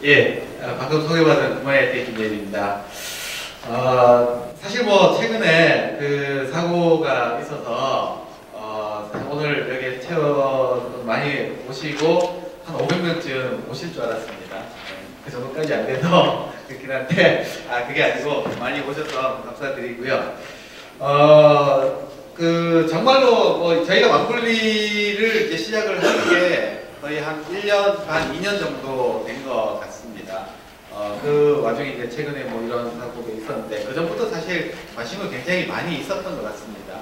예, 방금 소개받은 구마의T 김예리입니다. 사실 뭐 최근에 그 사고가 있어서 오늘 여기에 많이 오시고 한 500명쯤 오실 줄 알았습니다. 그 정도까지 안 돼서 그렇긴 한데 그게 아니고 많이 오셔서 감사드리고요. 정말로 뭐 저희가 맞불리를 이제 시작을 한 게 거의 한 1년 반, 2년 정도 된 것 같습니다. 그 와중에 이제 최근에 뭐 이런 사고가 있었는데 그 전부터 사실 관심은 굉장히 많이 있었던 것 같습니다.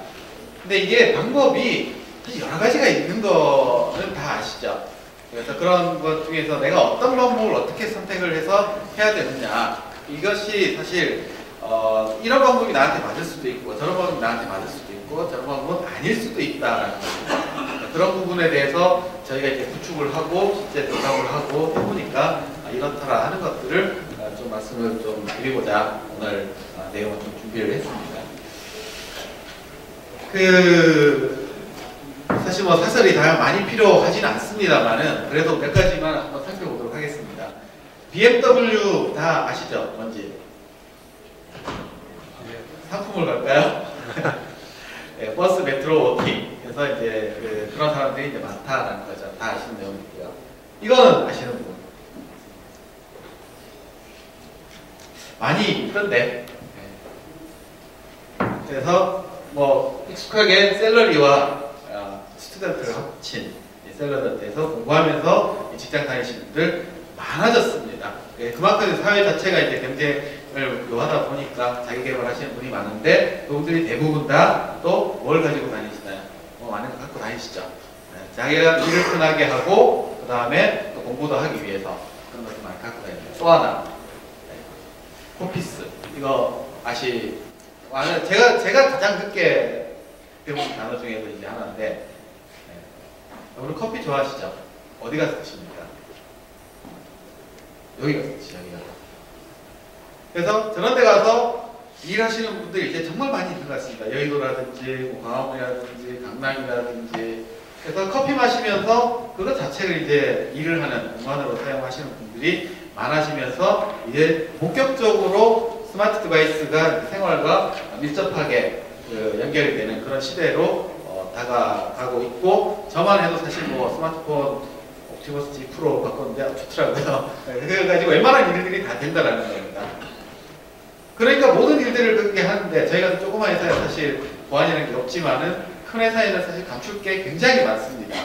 근데 이게 방법이 사실 여러 가지가 있는 거는 다 아시죠? 그래서 그런 것 중에서 내가 어떤 방법을 어떻게 선택을 해서 해야 되느냐, 이것이 사실 이런 방법이 나한테 맞을 수도 있고 저런 방법이 나한테 맞을 수도 있고 저런 방법은 아닐 수도 있다라는 겁니다. 그런 부분에 대해서 저희가 이제 구축을 하고 실제 조사를 하고 해보니까 이렇더라 하는 것들을 좀 말씀을 좀 드리고자 오늘 내용을 좀 준비를 했습니다. 사실 뭐 사설이 다 많이 필요하지는 않습니다만은 그래도 몇 가지만 한번 살펴보도록 하겠습니다. BMW 다 아시죠? 뭔지? 상품을 갈까요? 네, 버스, 메트로, 워킹. 그래서 이제 그런 사람들이 이제 많다라는 거죠. 다 아시는 내용이고요. 이거는 아시는 분? 많이 있던데. 네. 그래서 뭐 익숙하게 샐러리와 스튜던트를 합친 샐러리에서 공부하면서 직장 다니시는 분들 많아졌습니다. 그만큼 사회 자체가 이제 경쟁을 요하다 보니까 자기 개발하시는 분이 많은데 그분들이 대부분 다 또 뭘 가지고 다니시나요? 많은 거 갖고 다니시죠. 자기가 일을 편하게 하고 그 다음에 또 공부도 하기 위해서 그런 것도 많이 갖고 다닙니다. 또 하나, 코피스. 이거 제가 가장 늦게 배운 단어 중에서 이제 하나인데, 오늘 커피 좋아하시죠? 어디 가서 드십니까? 여기 가서 드시죠, 여기 가서. 그래서 저런 데 가서 일하시는 분들이 이제 정말 많이 있는 것 같습니다. 여의도라든지, 광화문이라든지, 강남이라든지. 그래서 커피 마시면서 그것 자체를 이제 일을 하는 공간으로 사용하시는 분들이 많아지면서 이제 본격적으로 스마트 디바이스가 생활과 밀접하게 연결이 되는 그런 시대로 다가가고 있고, 저만 해도 사실 뭐 스마트폰 옵티머스 G 프로 바꿨는데 좋더라고요. 그래가지고 웬만한 일들이 다 된다라는 겁니다. 그러니까 모든 일들을 그렇게 하는데 저희가 조그만 회사에 사실 보안이라는 게 없지만은 큰 회사에는 사실 감출 게 굉장히 많습니다.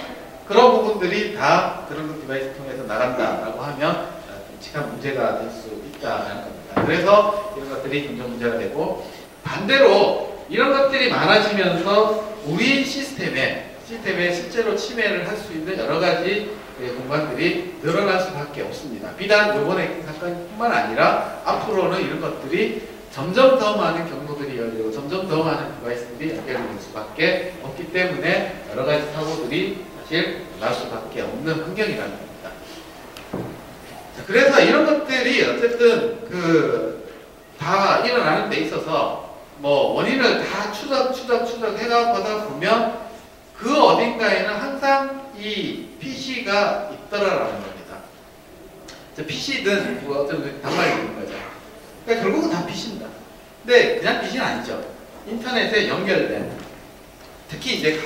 그런 부분들이 다 그런 디바이스 통해서 나간다라고 하면 끔찍한 문제가 될 수 있다는 겁니다. 그래서 이런 것들이 긍정 문제가 되고, 반대로 이런 것들이 많아지면서 우리 시스템에 실제로 침해를 할 수 있는 여러 가지 공간들이 늘어날 수밖에 없습니다. 비단 이번에 사건뿐만 아니라 앞으로는 이런 것들이 점점 더 많은 경로들이 열리고 점점 더 많은 디바이스들이 연결될 수밖에 없기 때문에 여러 가지 사고들이 사실 날 수밖에 없는 환경이라는 겁니다. 자, 그래서 이런 것들이 어쨌든 다 일어나는 데 있어서 뭐 원인을 다 추적해가 보면 그 어딘가에는 항상 이 PC가 있더라라는 겁니다. PC든 뭐 어떤 단말이 있는 거죠. 그러니까 결국은 다 PC입니다. 근데 그냥 PC는 아니죠. 인터넷에 연결된, 특히 이제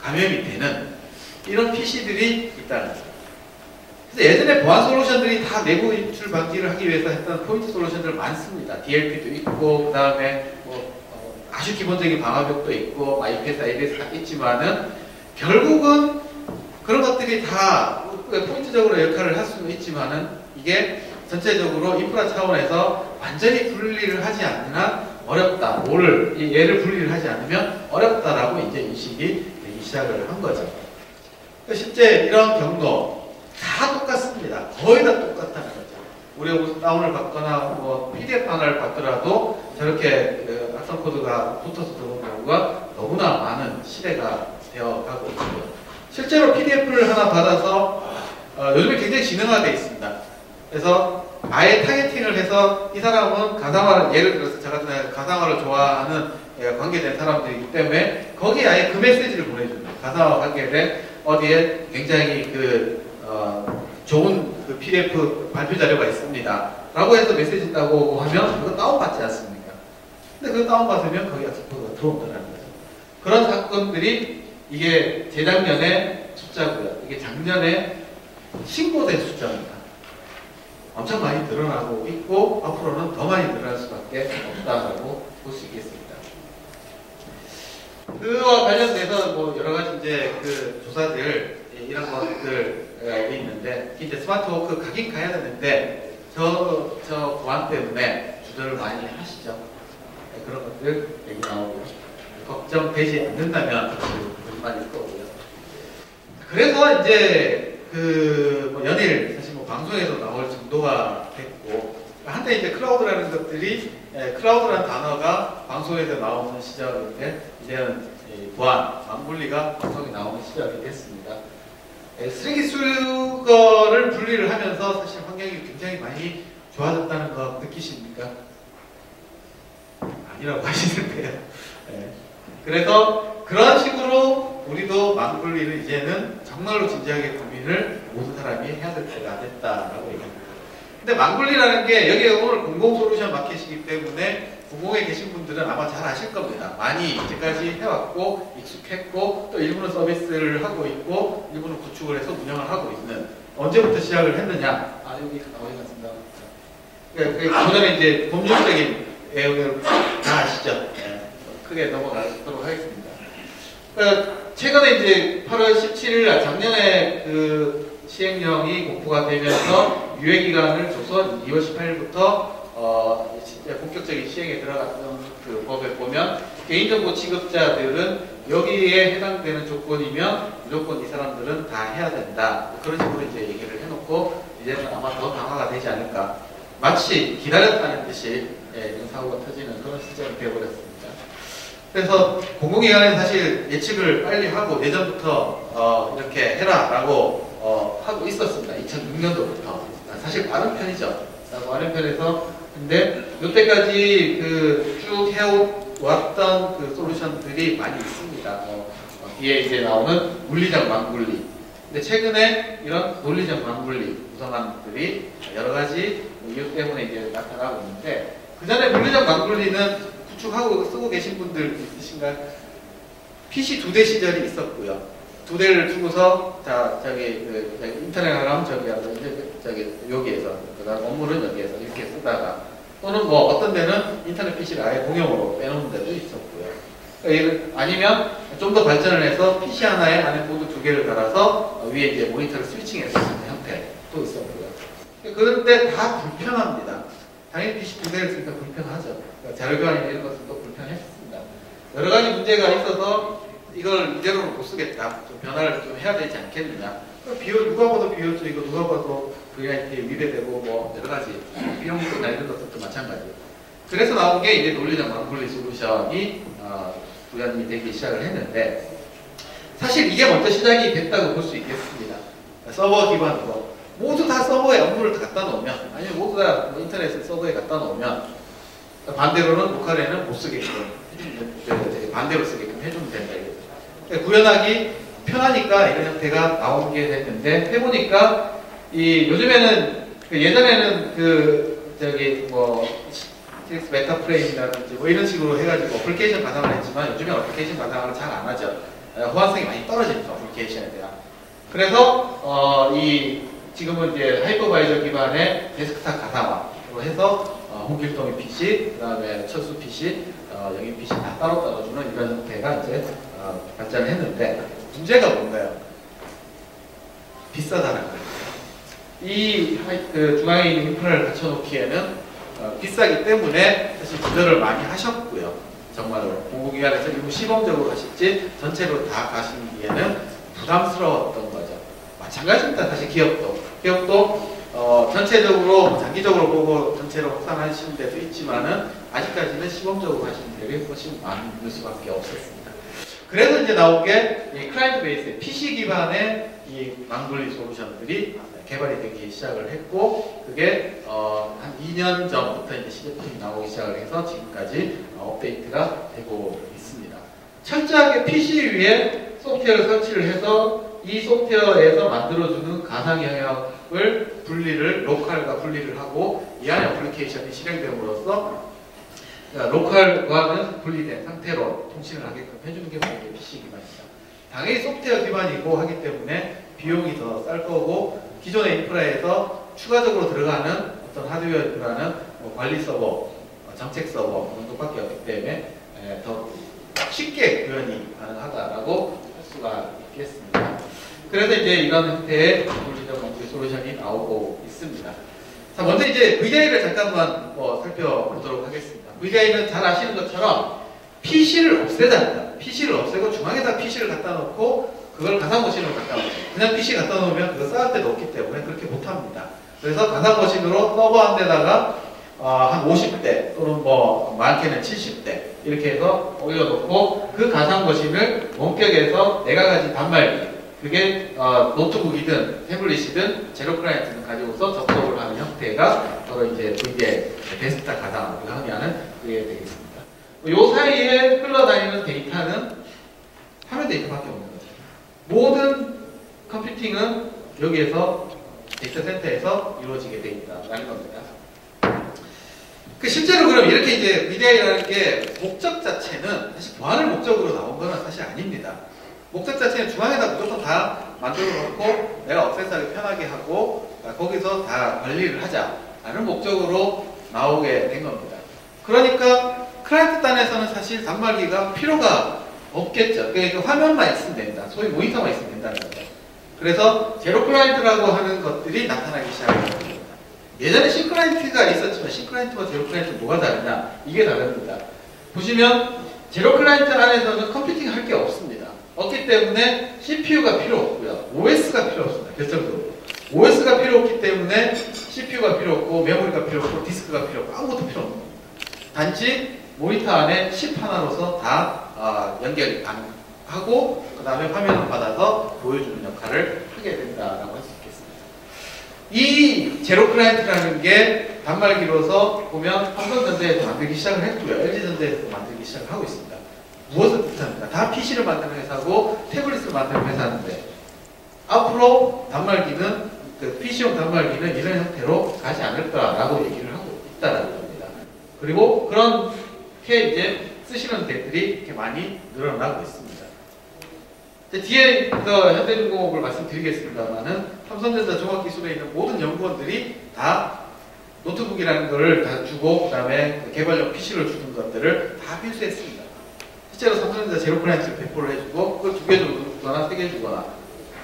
감염이 되는 이런 PC들이 있다는 거죠. 그래서 예전에 보안 솔루션들이 다 내부 유출 방지를 하기 위해서 했던 포인트 솔루션들 많습니다. DLP도 있고, 그 다음에 아주 기본적인 방화벽도 있고, IPS, IDS 다 있지만은 결국은 그런 것들이 다 포인트적으로 역할을 할 수는 있지만은 이게 전체적으로 인프라 차원에서 완전히 분리를 하지 않는 한 어렵다. 얘를 분리를 하지 않으면 어렵다라고 이제 인식이 되기 시작을 한 거죠. 실제 이런 경로 다 똑같습니다. 거의 다 똑같다는 거죠. 우리 다운을 받거나 뭐 PDF 하나를 받더라도 저렇게 악성 코드가 붙어서 들어오는 경우가 너무나 많은 시대가 되어가고 있고요. 실제로 PDF를 하나 받아서 요즘에 굉장히 지능화되어 있습니다. 그래서 아예 타겟팅을 해서 이 사람은 가상화를, 예를 들어서 저 같은 경우는 가상화를 좋아하는 관계된 사람들이기 때문에 거기에 아예 그 메시지를 보내줍니다. 가상화 관계된 어디에 굉장히 좋은 그 PDF 발표 자료가 있습니다. 라고 해서 메시지 따고 하면 그거 다운받지 않습니까? 근데 그거 다운받으면 거기 악스퍼드가 들어온다는 거죠. 그런 사건들이 이게 재작년에 숫자고요. 이게 작년에 신고된 숫자입니다. 엄청 많이 늘어나고 있고 앞으로는 더 많이 늘어날 수밖에 없다고 볼 수 있겠습니다. 그와 관련돼서 뭐 여러 가지 이제 그 조사들 이런 것들 있는데 이제 스마트워크 가긴 가야 되는데 저 보안 때문에 주저를 많이 하시죠. 그런 것들 얘기 나오고 걱정되지 않는다면 거짓말일 거고요. 그래서 이제 그 연일 사실 뭐 방송에서 나올 정도가 됐고 한때 이제 클라우드라는 것들이 클라우드라는 단어가 방송에서 나오는 시절인데 이제는 보안, 망분리가 방송에 나오는 시절이 됐습니다. 쓰레기 수거를 분리를 하면서 사실 환경이 굉장히 많이 좋아졌다는 거 느끼십니까? 아니라고 하시는데요. 그래서 그런 식으로 우리도 망분리를 이제는 정말로 진지하게 고민을 모든 사람이 해야 될 때가 됐다라고 얘기합니다. 근데 망분리라는 게 여기 오늘 공공솔루션 마켓이기 때문에 공공에 계신 분들은 아마 잘 아실 겁니다. 많이 이제까지 해왔고 익숙했고 또 일부는 서비스를 하고 있고 일부는 구축을 해서 운영을 하고 있는 언제부터 시작을 했느냐? 여기 나오지 않습니다. 그전에 이제 법률적인 내용을 다 아시죠? 크게 넘어가도록 하겠습니다. 최근에 이제 8월 17일 날 작년에 그 시행령이 공포가 되면서 유예기간을 줘서 2월 18일부터 본격적인 시행에 들어갔던 그 법에 보면 개인정보 취급자들은 여기에 해당되는 조건이면 무조건 이 사람들은 다 해야 된다. 그런 식으로 이제 얘기를 해놓고 이제는 아마 더 강화가 되지 않을까. 마치 기다렸다는 듯이 이런 사고가 터지는 그런 시점이 되어버렸습니다. 그래서 공공기관은 사실 예측을 빨리 하고 예전부터 이렇게 해라라고 하고 있었습니다. 2006년도부터 사실 빠른 편이죠. 빠른 편에서 근데 이때까지 그 쭉 해왔던 그 솔루션들이 많이 있습니다. 뒤에 이제 나오는 물리적 망분리. 근데 최근에 이런 논리적 망분리 구성안들이 여러 가지 이유 때문에 이제 나타나고 있는데 그 전에 물리적 망분리는 구축하고 쓰고 계신 분들 있으신가요? PC 2대 시절이 있었고요. 2대를 두고서 저기 인터넷 하려면 저기 여기에서 그다음 업무는 여기에서 이렇게 쓰다가 또는 뭐 어떤 데는 인터넷 PC를 아예 공용으로 빼놓은 데도 있었고요. 그러니까 아니면 좀 더 발전을 해서 PC 하나에 안에 보드 2개를 달아서 위에 이제 모니터를 스위칭해서 쓰는 형태도 있었고요. 그런데 다 불편합니다. 당연히 PC 2대를 쓰니까 불편하죠. 그러니까 자료 교환이나 이런 것들도 불편했습니다. 여러 가지 문제가 있어서 이걸 이대로는 못 쓰겠다. 좀 변화를 좀 해야 되지 않겠느냐. 누가 봐도 비효율적이고 누가 봐도 VIP에 위배되고 뭐 여러 가지 비용이나 이런 것들도 마찬가지예요. 그래서 나온 게 이제 논리적 망분리 솔루션이 구현이 되기 시작을 했는데 사실 이게 먼저 시작이 됐다고 볼 수 있겠습니다. 서버 기반으로 모두 다 서버에 업무를 갖다 놓으면 아니면 모두 다 인터넷 서버에 갖다 놓으면 반대로는 로컬에는 못 쓰게끔 해주면 반대로 쓰게끔 해주면 된다. 구현하기 편하니까 이런 형태가 나온 게 됐는데 해보니까 요즘에는 예전에는 메타 프레임이라든지 뭐 이런 식으로 해가지고 어플리케이션 가상을 했지만 요즘엔 어플리케이션 가상을 잘 안 하죠. 호환성이 많이 떨어집니다. 어플리케이션에 대한. 그래서 지금은 이제 하이퍼바이저 기반의 데스크탑 가상화로 해서 홍길동의 PC, 그 다음에 철수 PC, 영인 PC 다 따로 주는 이런 형태가 이제 발전을 했는데 문제가 뭔가요? 비싸다는 거예요. 중앙에 있는 인프라를 갖춰놓기에는 비싸기 때문에 사실 조절을 많이 하셨고요. 정말로 공공기관에서 일부 시범적으로 하실지 전체로 다 가시기에는 부담스러웠던 거죠. 마찬가지입니다. 사실 기업도 전체적으로 장기적으로 보고 전체로 확산하시는 데도 있지만은 아직까지는 시범적으로 하시는 데가 훨씬 많을 수밖에 없었습니다. 그래서 이제 나온 게 이 클라이언트 베이스 PC 기반의 이 망분리 솔루션들이 개발이 되기 시작을 했고 그게 한 2년 전부터 이제 시제품이 나오기 시작을 해서 지금까지 업데이트가 되고 있습니다. 철저하게 PC 위에 소프트웨어를 설치를 해서 이 소프트웨어에서 만들어주는 가상 영역을 로컬과 분리를 하고 이 안에 어플리케이션이 실행됨으로써 로컬과는 분리된 상태로 통신을 하게끔 해주는 게 바로 PC 기반입니다. 당연히 소프트웨어 기반이고 하기 때문에 비용이 더 쌀 거고 기존의 인프라에서 추가적으로 들어가는 어떤 하드웨어 인프라는 관리 서버, 정책 서버 정도밖에 없기 때문에 더 쉽게 구현이 가능하다라고 할 수가 있겠습니다. 그래서 이제 이런 형태의 물리적 검색 솔루션이 나오고 있습니다. 자, 먼저 이제 VDI를 잠깐만 살펴보도록 하겠습니다. VDI는 잘 아시는 것처럼 PC를 없애자 합니다. PC를 없애고 중앙에다 PC를 갖다 놓고 그걸 가상머신으로 갖다 놓죠. 그냥 PC 갖다 놓으면 그거 쌓을 데도 없기 때문에 그렇게 못합니다. 그래서 가상머신으로 서버 한 대다가 한 50대 또는 많게는 70대 이렇게 해서 올려놓고 그 가상머신을 원격에서 내가 가진 단말기 그게 노트북이든 태블릿이든 제로 클라이언트는 가지고서 접속을 하는 형태가 바로 이제 VDI 데스크탑 가상을 항의하는 그게 되겠습니다. 요 사이에 흘러다니는 데이터는 화면 데이터밖에 없는 거죠. 모든 컴퓨팅은 여기에서 데이터 센터에서 이루어지게 되어 있다는 겁니다. 실제로 그럼 이렇게 이제 VDI라는 게 목적 자체는 사실 보안을 목적으로 나온 거는 사실 아닙니다. 목적 자체는 중앙에다 무조건 다 만들어 놓고 내가 액세스하기 편하게 하고 거기서 다 관리를 하자라는 목적으로 나오게 된 겁니다. 그러니까 클라이언트 단에서는 사실 단말기가 필요가 없겠죠. 그러니까 화면만 있으면 됩니다. 소위 모니터만 있으면 된다는 거죠. 그래서 제로 클라이언트라고 하는 것들이 나타나기 시작합니다. 예전에 C 클라이언트가 있었지만 C 클라이언트와 제로 클라이언트는 뭐가 다르냐? 이게 다릅니다. 보시면 제로 클라이언트 안에서는 컴퓨팅 할 게 없습니다. 없기 때문에 CPU가 필요 없고요. OS가 필요 없습니다. 결정적으로. OS가 필요 없기 때문에 CPU가 필요 없고 메모리가 필요 없고 디스크가 필요 없고 아무것도 필요 없는 겁니다. 단지 모니터 안에 칩 하나로서 다 연결이 가능하고 그 다음에 화면을 받아서 보여주는 역할을 하게 된다라고 할 수 있겠습니다. 이 제로 클라이언트라는 게 단말기로서 보면 삼성전자에서 만들기 시작을 했고요. LG전자에서 만들기 시작을 하고 있습니다. 무엇을 뜻합니까? 다 PC를 만드는 회사고 태블릿을 만드는 회사인데 앞으로 단말기는 PC용 단말기는 이런 형태로 가지 않을까라고 얘기를 하고 있다는 겁니다. 그리고 그렇게 이제 쓰시는 데들이 이렇게 많이 늘어나고 있습니다. 뒤에 현대중공업을 말씀드리겠습니다만은 삼성전자 종합기술에 있는 모든 연구원들이 다 노트북이라는 것을 다 주고 그 다음에 개발용 PC를 주는 것들을 다 필수했습니다. 실제로 삼성전자 제로 클라이언트를 배포를 해주고 그걸 2개 주거나 3개 주거나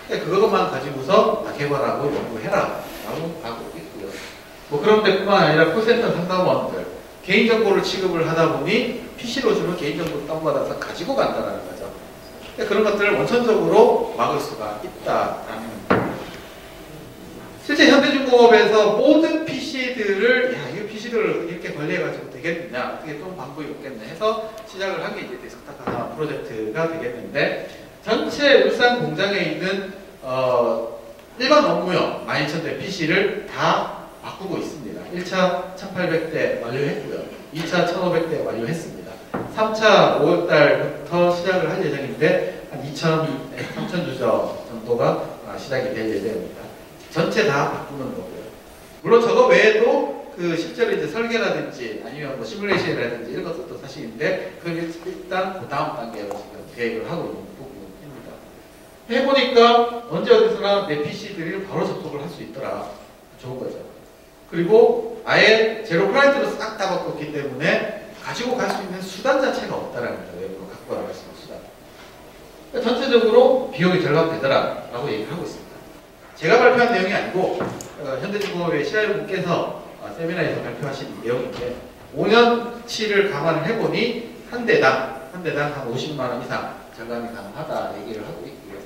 그것만 가지고서 다 개발하고 연구해라 라고 하고 있고요. 그런 데뿐만 아니라 콜센터 상담원들 개인정보를 취급을 하다 보니 PC로 주는 개인정보를 다운받아서 가지고 간다는 거죠. 그런 것들을 원천적으로 막을 수가 있다라는 겁니다. 실제 현대중공업에서 모든 PC들을 이 PC들을 이렇게 관리해가지고 되겠느냐 어떻게 좀 방법이 없겠네 해서 시작을 한 게 이제 데스크탑 가상 프로젝트가 되겠는데 전체 울산 공장에 있는 일반 업무용 12000대 PC를 다 바꾸고 있습니다. 1차 1800대 완료했고요. 2차 1500대 완료했습니다. 3차 5월달부터 시작을 할 예정인데 한 3000 유저 정도가 시작이 될 예정입니다. 전체 다 바꾸는 거고요. 물론 저거 외에도 실제로 이제 설계라든지 아니면 시뮬레이션이라든지 이런 것들도 사실인데 그걸 일단 그 다음 단계로 지금 계획을 하고 있는 부분입니다. 해보니까 언제 어디서나 내 PC들이 바로 접속을 할 수 있더라. 좋은 거죠. 그리고 아예 제로 클라이언트로 싹 다 바꿨기 때문에 가지고 갈 수 있는 수단 자체가 없다라는 거죠. 외부로 갖고 나갈 수 있는 수단. 그러니까 전체적으로 비용이 절감되더라 라고 얘기를 하고 있습니다. 제가 발표한 내용이 아니고 현대중공업의 CIO분께서 세미나에서 발표하신 내용인데 5년치를 감안을 해보니 한 대당 한 50만원 이상 절감이 가능하다 얘기를 하고 있고요.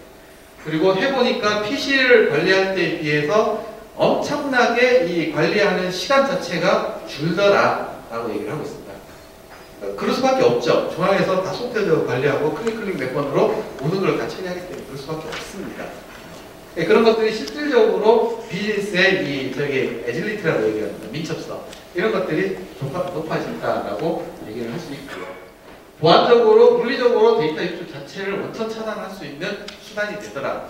그리고 해보니까 PC를 관리할 때에 비해서 엄청나게 이 관리하는 시간 자체가 줄더라 라고 얘기를 하고 있습니다. 그럴 수밖에 없죠. 중앙에서 다 소프트웨어로 관리하고 클릭 몇 번으로 모든 걸 다 처리하기 때문에 그럴 수밖에 없습니다. 네, 그런 것들이 실질적으로 비즈니스의 애질리티라고 얘기합니다. 민첩성 이런 것들이 높아진다라고 얘기를 할 수 있고요. 보안적으로 물리적으로 데이터 입출 자체를 원천 차단할 수 있는 수단이 되더라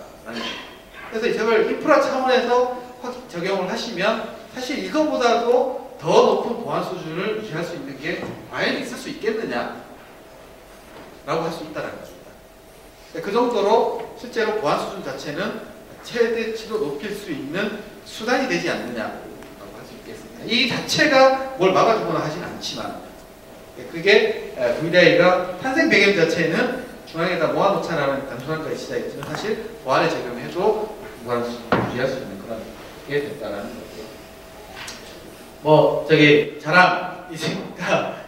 그래서 이걸 인프라 차원에서 적용을 하시면 사실 이거보다도 더 높은 보안 수준을 유지할 수 있는 게 과연 있을 수 있겠느냐 라고 할 수 있다는 겁니다. 그 정도로 실제로 보안 수준 자체는 최대치로 높일 수 있는 수단이 되지 않느냐라고 할 수 있겠습니다. 이 자체가 뭘 막아주거나 하진 않지만 그게 VDI가 탄생 배경 자체는 중앙에다 모아놓자라는 단순한 것이 시작했지만 사실 보안에 적용해도 보안 수준을 유지할 수 있는 그런 게 됐다라는 거고요. 뭐 저기 자랑이니까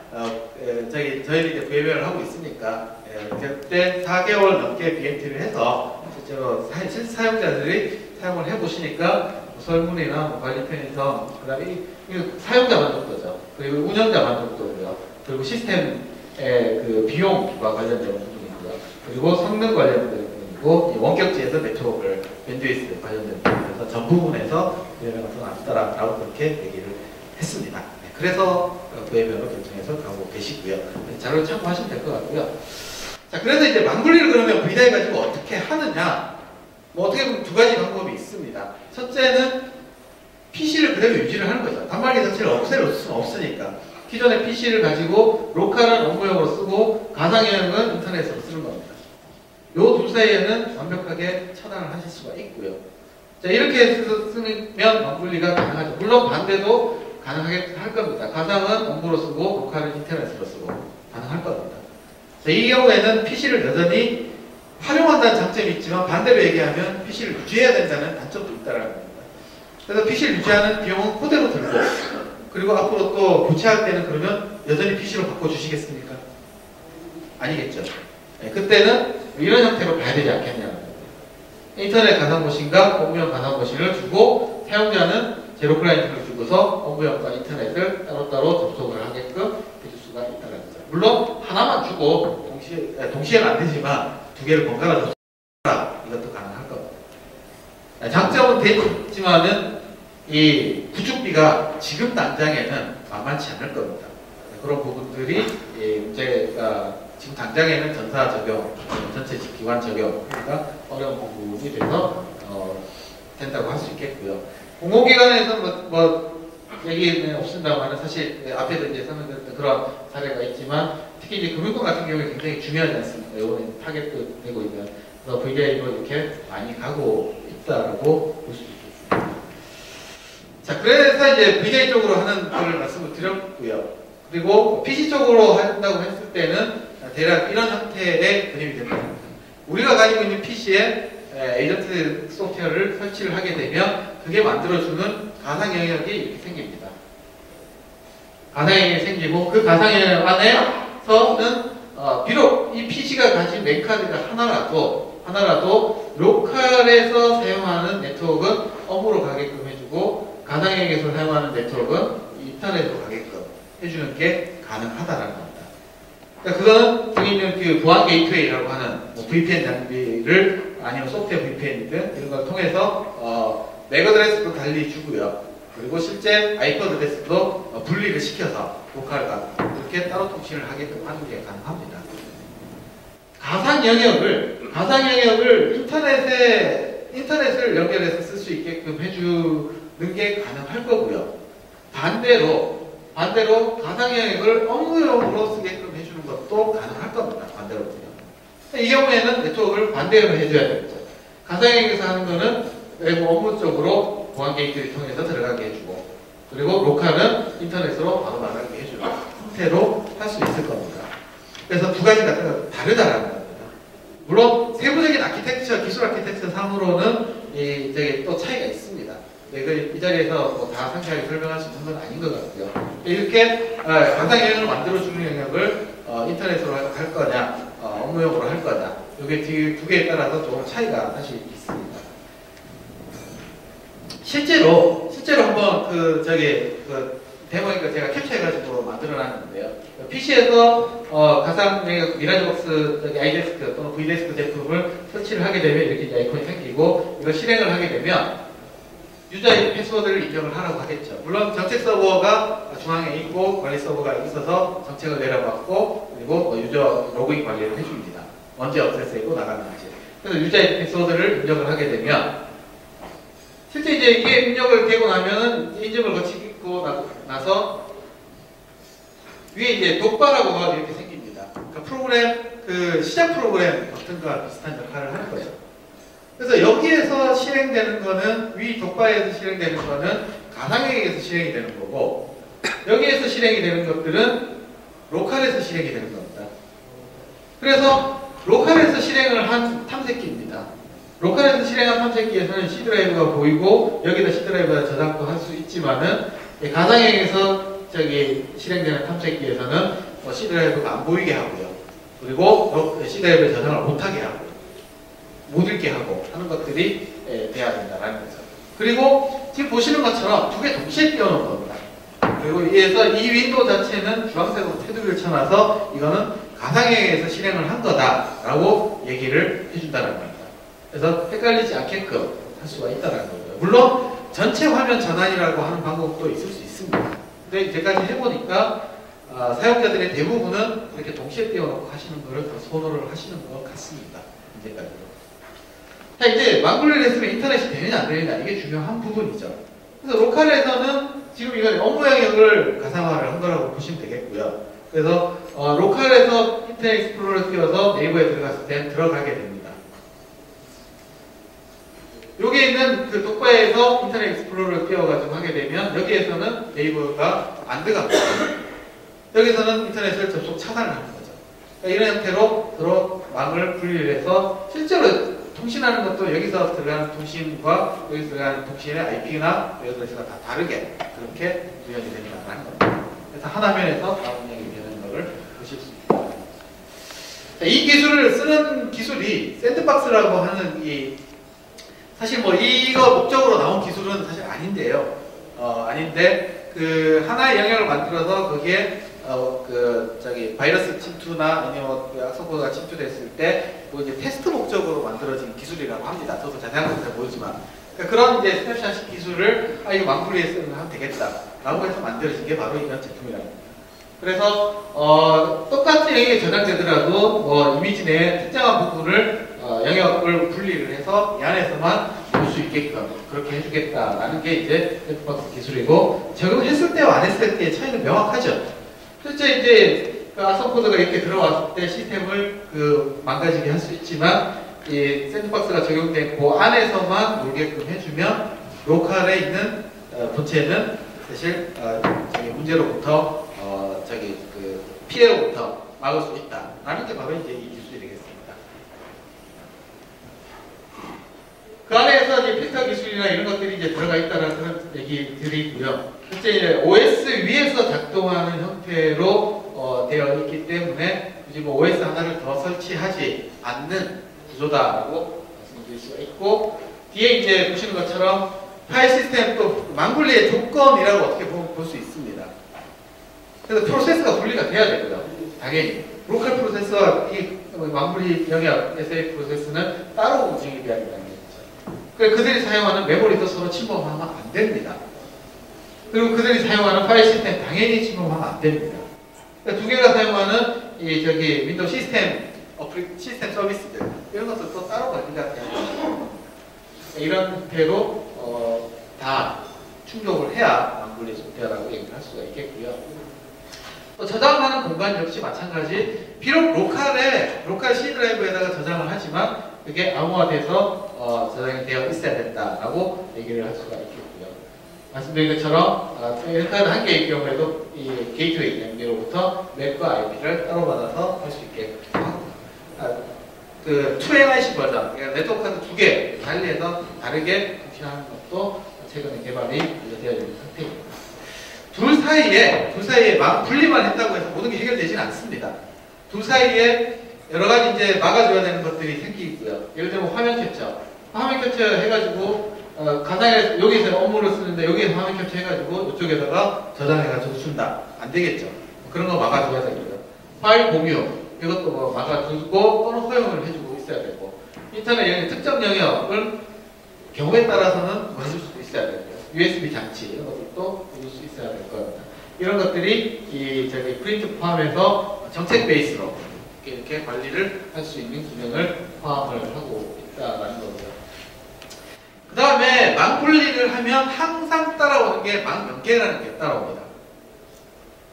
저희는 이제 VM을 하고 있으니까 그때 4개월 넘게 BMT를 해서 실제로 사용자들이 사용을 해보시니까 설문이나 관리 편의점, 그 다음에 사용자 만족도죠. 그리고 운영자 만족도고요. 그리고 시스템의 그 비용과 관련된 부분이고요. 그리고 성능 관련된 부분이고 원격지에서 네트워크를 밴드위스 관련된 부분에서 전 부분에서 VM을 나왔다라고 그렇게 얘기를 했습니다. 그래서 VM으로 결정해서 가고 계시고요. 자료를 참고하시면 될 것 같고요. 자, 그래서 이제 망분리를 그러면 VDI 가지고 어떻게 하느냐? 뭐 어떻게 보면 두 가지 방법이 있습니다. 첫째는 PC를 그대로 유지를 하는 거죠. 단말기 자체를 없앨 수는 없으니까. 기존의 PC를 가지고 로컬은 업무용으로 쓰고 가상여행은 인터넷으로 쓰는 겁니다. 요 둘 사이에는 완벽하게 차단을 하실 수가 있고요. 자, 이렇게 해서 쓰면 망분리가 가능하죠. 물론 반대도 가능하게 할 겁니다. 가상은 업무로 쓰고 로컬은 인터넷으로 쓰고 가능할 겁니다. 자, 이 경우에는 PC를 여전히 활용한다는 장점이 있지만 반대로 얘기하면 PC를 유지해야 된다는 단점도 있다는 겁니다. 그래서 PC를 유지하는 비용은 그대로 들고 그리고 앞으로 또 교체할 때는 그러면 여전히 PC로 바꿔주시겠습니까? 아니겠죠. 네, 그때는 이런 형태로 봐야 되지 않겠냐는 겁니다. 인터넷 가상머신과 업무용 가상머신을 주고 사용자는 제로 클라이언트를 주고서 업무용과 인터넷을 따로따로 접속을 하게끔 해줄 수가 있다는 거죠. 물론 하나만 주고 동시에는 안 되지만 두 개를 번갈아 접속하라 이것도 가능할 겁니다. 장점은 되지만은 이 구축비가 지금 당장에는 만만치 않을 겁니다. 그런 부분들이 문제가 지금 당장에는 전사 적용, 전체 기관 적용가 어려운 부분이 돼서 된다고 할 수 있겠고요. 공공기관에서 뭐 얘기는 없습니다만 사실 앞에도 이제 설명드렸던 그런 사례가 있지만 특히 이제 금융권 같은 경우에 굉장히 중요하지 않습니까? 이번에 타겟도 되고 있는 그래서 VDI로 이렇게 많이 가고 있다라고 볼 수 있겠습니다. 자, 그래서 이제 VDI 쪽으로 하는 걸 말씀을 드렸고요. 그리고 PC 쪽으로 한다고 했을 때는 대략 이런 형태의 그림이 됩니다. 우리가 가지고 있는 PC에 에이전트 소프트웨어를 설치를 하게 되면 그게 만들어주는 가상 영역이 이렇게 생깁니다. 가상 영역이 생기고 그 가상 영역 안에서는 비록 이 PC가 가진 랜카드가 하나라도 로컬에서 사용하는 네트워크는 업무로 가게끔 해주고 가상 영역에서 사용하는 네트워크는 인터넷으로 가게끔 해주는 게 가능하다라는 겁니다. 그러니까 그거는 여기 있는 그 보안 게이트웨이라고 하는 VPN 장비를 아니면 소프트웨어 VPN이든 이런 걸 통해서 맥 어드레스도 달리 주고요. 그리고 실제 IP 어드레스도 분리를 시켜서 로컬과 이렇게 따로 통신을 하게끔 하는 게 가능합니다. 가상 영역을 인터넷을 연결해서 쓸 수 있게끔 해주는 게 가능할 거고요. 반대로 가상 영역을 업무용으로 쓰게끔 해주는 것도 가능할 겁니다. 반대로요. 이 경우에는 네트워크를 반대로 해줘야 되겠죠. 가상 영역에서 하는 거는 외부 업무 쪽으로 보안 게이트를 통해서 들어가게 해주고 그리고 로컬은 인터넷으로 바로 나가게 해주는 형태로 할 수 있을 겁니다. 그래서 두 가지가 다르다라는 겁니다. 물론 세부적인 아키텍처, 기술 아키텍처 상으로는 또 차이가 있습니다. 이 자리에서 뭐 다 상세하게 설명할 수 있는 건 아닌 것 같고요. 이렇게 가상 영역을 만들어주는 영역을 인터넷으로 할 거냐, 업무용으로 할 거냐, 이게 두 개에 따라서 조금 차이가 사실 있습니다. 실제로 한번 데모니까 제가 캡처해가지고 만들어놨는데요. PC에서 가상 영역 미라지벅스 아이데스크 또는 V데스크 제품을 설치를 하게 되면 이렇게 이제 아이콘이 생기고 이걸 실행을 하게 되면 유저의 패스워드를 입력을 하라고 하겠죠. 물론 정책 서버가 중앙에 있고 관리 서버가 있어서 정책을 내려받고 그리고 유저 로그인 관리를 해줍니다. 언제 억세스이고 나가는지. 그래서 유저 에피소드를 입력을 하게 되면 실제 이제 이게 입력을 되고 나면은 인증을 거치고 나서 위에 이제 독바라고 이렇게 생깁니다. 그러니까 프로그램 그 시작 프로그램 버튼과 비슷한 역할을 하는 거죠. 그래서 여기에서 실행되는 거는 위 독바에서 실행되는 거는 가상행에서 실행이 되는 거고 여기에서 실행이 되는 것들은 로컬에서 실행이 되는 겁니다. 그래서 로컬에서 실행을 한 탐색기입니다. 로컬에서 실행한 탐색기에서는 C 드라이브가 보이고 여기다 C 드라이브가 저장도 할 수 있지만은 가상행에서 실행되는 탐색기에서는 C 드라이브가 안 보이게 하고요. 그리고 C 드라이브에 저장을 못하게 하고 못 읽게 하고 하는 것들이 돼야 된다라는 거죠. 그리고 지금 보시는 것처럼 두 개 동시에 띄워놓은 겁니다. 그리고 이에서 이 윈도우 자체는 주황색으로 테두리를 쳐놔서 이거는 가상행에서 실행을 한 거다라고 얘기를 해준다는 겁니다. 그래서 헷갈리지 않게끔 할 수가 있다는 거고요. 물론 전체 화면 전환이라고 하는 방법도 있을 수 있습니다. 근데 이제까지 해보니까 사용자들의 대부분은 이렇게 동시에 띄워놓고 하시는 거를 더 선호를 하시는 것 같습니다. 이제까지도. 자, 이제 망블리를 했으면 인터넷이 되느냐 안 되느냐 이게 중요한 부분이죠. 그래서 로컬에서는 지금 이건 업무 영역을 가상화를 한 거라고 보시면 되겠고요. 그래서 로컬에서 인터넷 익스플로러를 띄워서 네이버에 들어갔을 때 들어가게 됩니다. 여기에 있는 그 독바에서 인터넷 익스플로러를 띄워가지고 하게 되면 여기에서는 네이버가 안 들어갑니다. 여기서는 인터넷을 접속 차단을 하는 거죠. 그러니까 이런 형태로 망을 분리를 해서 실제로 통신하는 것도 여기서 들어가는 통신과 여기서 들어가는 통신의 IP나 웨어드레스가 다 다르게 그렇게 구현이 된다는 겁니다. 그래서 한 화면에서 다운링이 되는 것을 보실 수 있습니다. 자, 이 기술을 쓰는 기술이 샌드박스라고 하는 사실 이거 목적으로 나온 기술은 사실 아닌데요. 아닌데 그 하나의 영역을 만들어서 거기에 바이러스 침투나 아니면 악성코드가 침투됐을 때 이제 테스트 목적으로 만들어진 기술이라고 합니다. 저도 자세한 건 잘 모르지만 그런 이제 스냅샷 기술을 이거 망블리에 쓰면 하면 되겠다라고 해서 만들어진 게 바로 이런 제품이라는 겁니다. 그래서 똑같은 영역에 저장되더라도 이미지 내에 특정한 부분을 영역을 분리를 해서 이 안에서만 볼 수 있게끔 그렇게 해주겠다라는 게 이제 샌드박스 기술이고 적용했을 때와 안 했을 때의 차이는 명확하죠. 실제 이제 악성코드가 이렇게 들어왔을 때 시스템을 망가지게 할 수 있지만 이 샌드박스가 적용된 그 안에서만 놀게끔 해주면 로컬에 있는 본체는 사실 문제로부터 피해로부터 막을 수 있다라는 게 바로 이제 이 기술이 되겠습니다. 그 안에서 이제 필터 기술이나 이런 것들이 이제 들어가 있다는 그런 얘기들이고요. 실제 이제 OS 위에서 작동하는 형태로 되어 있기 때문에 굳이 OS 하나를 더 설치하지 않는 구조다라고 말씀드릴 수가 있고 뒤에 이제 보시는 것처럼 파일 시스템 또 망블리의 조건이라고 어떻게 볼 수 있습니다. 그래서 프로세스가 분리가 돼야 되고요. 당연히 로컬 프로세스와 이 망블리 영역 SA 프로세스는 따로 운영이 돼야 된다는 거죠. 그래서 그들이 사용하는 메모리도 서로 침범하면 안 됩니다. 그리고 그들이 사용하는 파일 시스템 당연히 침범하면 안 됩니다. 그러니까 두 개가 사용하는 윈도우 시스템 서비스들 이런 것들도 따로 관리가 돼야 됩니다. 이런 형태로 다 충족을 해야 망블리 소프트웨어라고 얘기를 할 수가 있겠고요. 또 저장하는 공간 역시 마찬가지. 비록 로컬 C 드라이브에다가 저장을 하지만 그게 암호화돼서 저장이 되어 있어야 된다라고 얘기를 할 수가 있겠고요. 말씀드린 것처럼 엔카드 한 개의 경우에도 이 게이트웨이 연계로부터 맥과 IP를 따로 받아서 할 수 있게 하고 그 2NIC 버전, 그러니까 네트워크 카드 두 개 달리해서 다르게 funktion하는 것도 최근에 개발이 되어 있는 상태입니다. 둘 사이에 분리만 했다고 해서 모든 게 해결되지는 않습니다. 둘 사이에 여러 가지 이제 막아줘야 되는 것들이 생기고요. 예를 들면 화면 캡처 해가지고 가상에서 여기서 업무를 쓰는데 여기에서 화면 캡처 해가지고 이쪽에다가 저장해가지고 준다. 안 되겠죠. 그런 거 막아줘야 되고요. 파일 공유 이것도 막아주고 또는 허용을 해주고 있어야 되고 인터넷 특정 영역을 경우에 따라서는 해줄 수도 있어야 되고요. USB 장치 이런 것들도 해줄 수 있어야 될 겁니다. 이런 것들이 프린트 포함해서 정책 베이스로 이렇게 관리를 할 수 있는 기능을 포함을 하고 있다라는 거고요. 그 다음에 망 분리를 하면 항상 따라오는 게 망 연계라는 게 따라옵니다.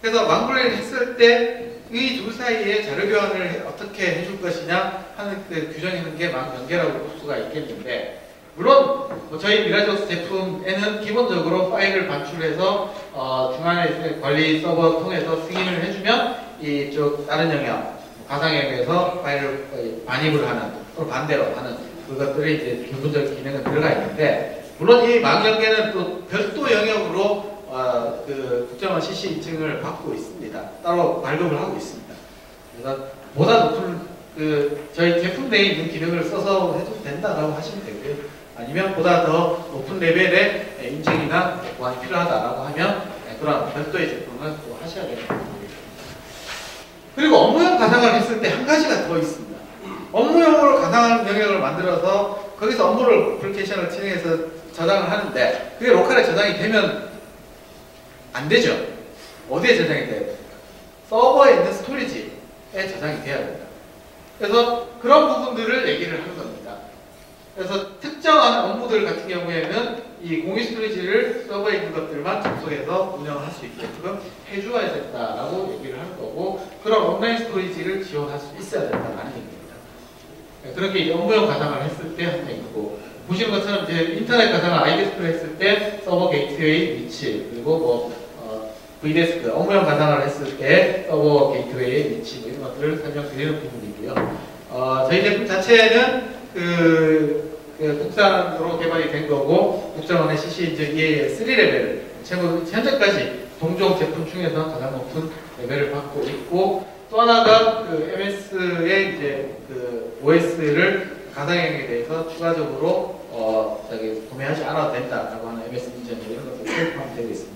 그래서 망 분리를 했을 때 이 둘 사이에 자료 교환을 어떻게 해줄 것이냐 하는 그 규정이 있는 게 망 연계라고 볼 수가 있겠는데, 물론 저희 미라저스 제품에는 기본적으로 파일을 반출해서 중간에 관리 서버 통해서 승인을 해주면 이쪽 다른 영역, 가상 영역에서 파일을 반입을 하는 또는 반대로 하는 그것들이 이제 기본적인 기능은 들어가 있는데, 물론 이 망 연계는 또 별도 영역으로 그 국정원 CC 인증을 받고 있습니다. 따로 발급을 하고 있습니다. 그래서 보다 높은 저희 제품 내에 있는 기능을 써서 해도 된다라고 하시면 되고요. 아니면 보다 더 높은 레벨의 인증이나 보안이 필요하다라고 하면 그런 별도의 제품을 또 하셔야 되는 부분입니다. 그리고 업무용 가상을 했을 때 한 가지가 더 있습니다. 업무용으로 가상 영역을 만들어서 거기서 업무를 어플리케이션을 진행해서 저장을 하는데, 그게 로컬에 저장이 되면 안 되죠. 어디에 저장이 돼야 됩니까? 서버에 있는 스토리지에 저장이 돼야 됩니다. 그래서 그런 부분들을 얘기를 하는 겁니다. 그래서 특정한 업무들 같은 경우에는 이 공유 스토리지를 서버에 있는 것들만 접속해서 운영을 할 수 있게끔 해주어야 된다라고 얘기를 하는 거고, 그런 온라인 스토리지를 지원할 수 있어야 된다는 얘기입니다. 그렇게 업무용 가상을 했을 때 하는 얘기고, 보시는 것처럼 이제 인터넷 가상을 iDesk를 했을 때 서버 게이트웨이 위치, 그리고 Vdesk 업무용 가상을 했을 때 서버 게이트웨이의 위치, 이런 것들을 설명드리는 부분이고요. 저희 제품 자체는 국산으로 개발이 된 거고, 국정원의 CC 인증 EAL 3레벨을 현재까지 동종 제품 중에서 가장 높은 레벨을 받고 있고, 또 하나가 MS의 이제 OS를 가상형에 대해서 추가적으로 구매하지 않아도 된다라고 하는 MS 인증 이런 것들이 포함되어 있습니다.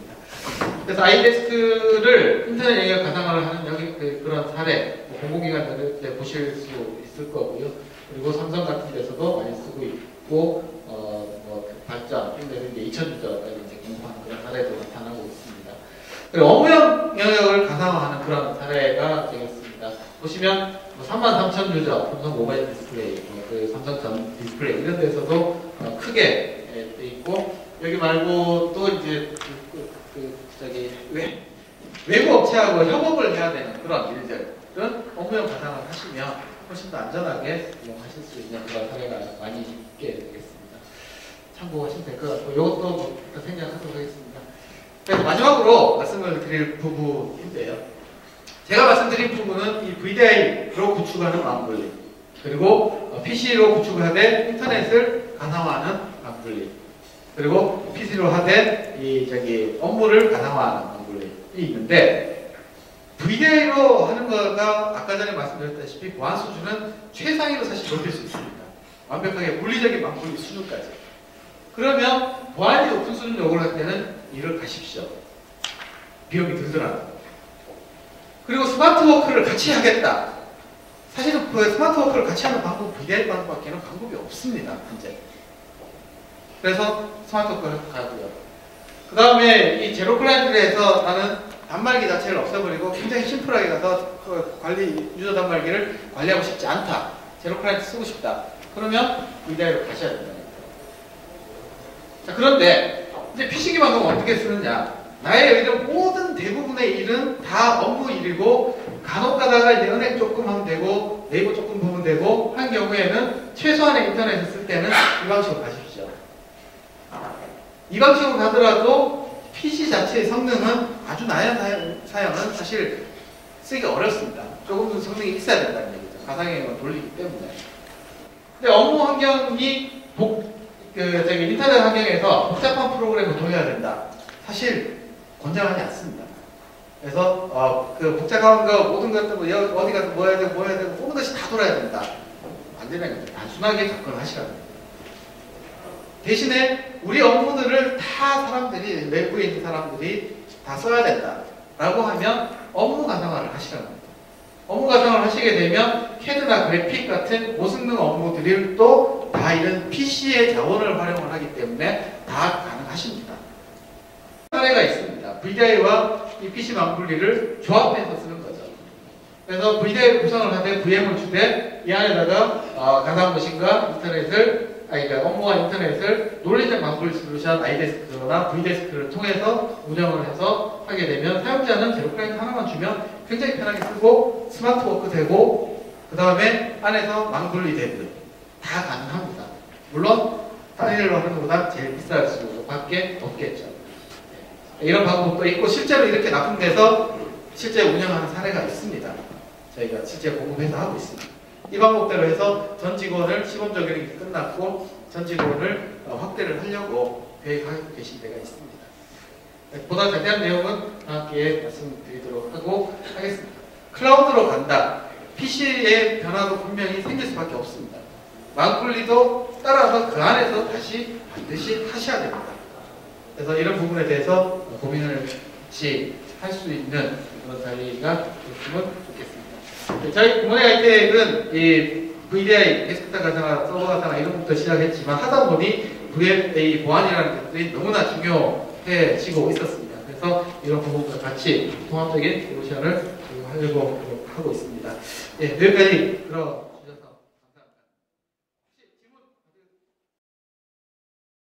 그래서 iDesk를 인터넷 영역 가상화를 하는 그런 사례, 공공기관들 때 보실 수 있을 거고요. 그리고 삼성 같은 데서도 많이 쓰고 있고, 발전, 힘내는 게 2000유저까지 이제 공부하는 그런 사례도 나타나고 있습니다. 그리고 업무용 영역을 가상화하는 그런 사례가 되겠습니다. 보시면 33,000유저, 삼성 모바일 디스플레이, 삼성 전 디스플레이 이런 데서도 크게 돼 있고, 여기 말고 또 이제 외부 업체하고 협업을 해야 되는 그런 일들은 업무용 가상을 하시면 훨씬 더 안전하게 이용하실 수 있는 그런 사례가 많이 있게 되겠습니다. 참고하시면 될 것 같고, 이것도 생략하도록 하겠습니다. 그래서 마지막으로 말씀을 드릴 부분인데요. 제가 말씀드린 부분은 이 VDI로 구축하는 망분리, 그리고 PC로 구축을 하되 인터넷을 가상화하는 망분리, 그리고 PC로 하되 업무를 가상화하는 망분리 있는데, VDI로 하는 거가 아까 전에 말씀드렸다시피 보안 수준은 최상위로 사실 높일 수 있습니다. 완벽하게 물리적인 망분리 수준까지. 그러면 보안이 높은 수준 요구를 할 때는 이를 가십시오. 비용이 들더라고요. 그리고 스마트워크를 같이 하겠다. 사실은 그 스마트워크를 같이 하는 방법, VDI 방법밖에는 방법이 없습니다. 현재. 그래서 스마트워크를 가고요. 그 다음에 이 제로 클라이언트를 해서 나는 단말기 자체를 없애버리고 굉장히 심플하게 가서 유저 단말기를 관리하고 싶지 않다. 제로 클라이언트 쓰고 싶다. 그러면 VDI로 가셔야 된다. 자, 그런데 이제 PC 기반 방법은 어떻게 쓰느냐? 나의 모든 대부분의 일은 다 업무 일이고, 간혹 가다가 이제 은행 조금 하면 되고, 네이버 조금 보면 되고 한 경우에는 최소한의 인터넷을 쓸 때는 이 방식으로 가십시오. 이 방식으로 가더라도 PC 자체의 성능은 아주 나연 사양은 사실 쓰기가 어렵습니다. 조금 더 성능이 있어야 된다는 얘기죠. 가상형을 돌리기 때문에. 근데 업무 환경이 인터넷 환경에서 복잡한 프로그램을 돌려야 된다. 사실 권장하지 않습니다. 그래서 복잡한 거 모든 것들 어디 가서 뭐 해야 되고 모든 것이 다 돌아야 된다. 안 되는 거죠. 단순하게 접근을 하시라는 거예요. 대신에 우리 업무들을 다 사람들이, 외부에 있는 사람들이 다 써야 된다 라고 하면 업무 가상화를 하시라는 겁니다. 업무 가상화를 하시게 되면 CAD나 그래픽 같은 고성능 업무들이 또 다 이런 PC의 자원을 활용을 하기 때문에 다 가능하십니다. 사례가 있습니다. VDI와 이 PC 망분리를 조합해서 쓰는 거죠. 그래서 VDI 구성을 하되 VM을 주되 이 안에다가 가상 머신과 인터넷을 그러니까 업무와 인터넷을 논리적 만불 솔루션 아이데스크나 V데스크를 통해서 운영을 해서 하게 되면 사용자는 제로 클라이언트 하나만 주면 굉장히 편하게 쓰고 스마트워크 되고 그 다음에 안에서 망분리 되고 다 가능합니다. 물론 다른 일로 하는 것보다 제일 비쌀 수밖에 없겠죠. 이런 방법도 있고 실제로 이렇게 납품돼서 실제 운영하는 사례가 있습니다. 저희가 실제 공급해서 하고 있습니다. 이 방법대로 해서 전 직원을 시범 적용이 끝났고 전 직원을 확대를 하려고 계획하고 계신 데가 있습니다. 보다 자세한 내용은 다음 기회에 말씀드리도록 하고 하겠습니다. 클라우드로 간다. PC의 변화도 분명히 생길 수밖에 없습니다. 망분리도 따라서 그 안에서 다시 반드시 하셔야 됩니다. 그래서 이런 부분에 대해서 고민을 같이 할 수 있는 그런 자리가 됐으면 좋겠습니다. 저희 구몬의 아이텍은 이 VDI, 데스크탑 가상화, 서버 가상화 이런 것부터 시작했지만 하다 보니 VMA 보안이라는 것들이 너무나 중요해지고 있었습니다. 그래서 이런 부분과 같이 통합적인 솔루션을 하려고 하고 있습니다. 예, 여기까지 들어.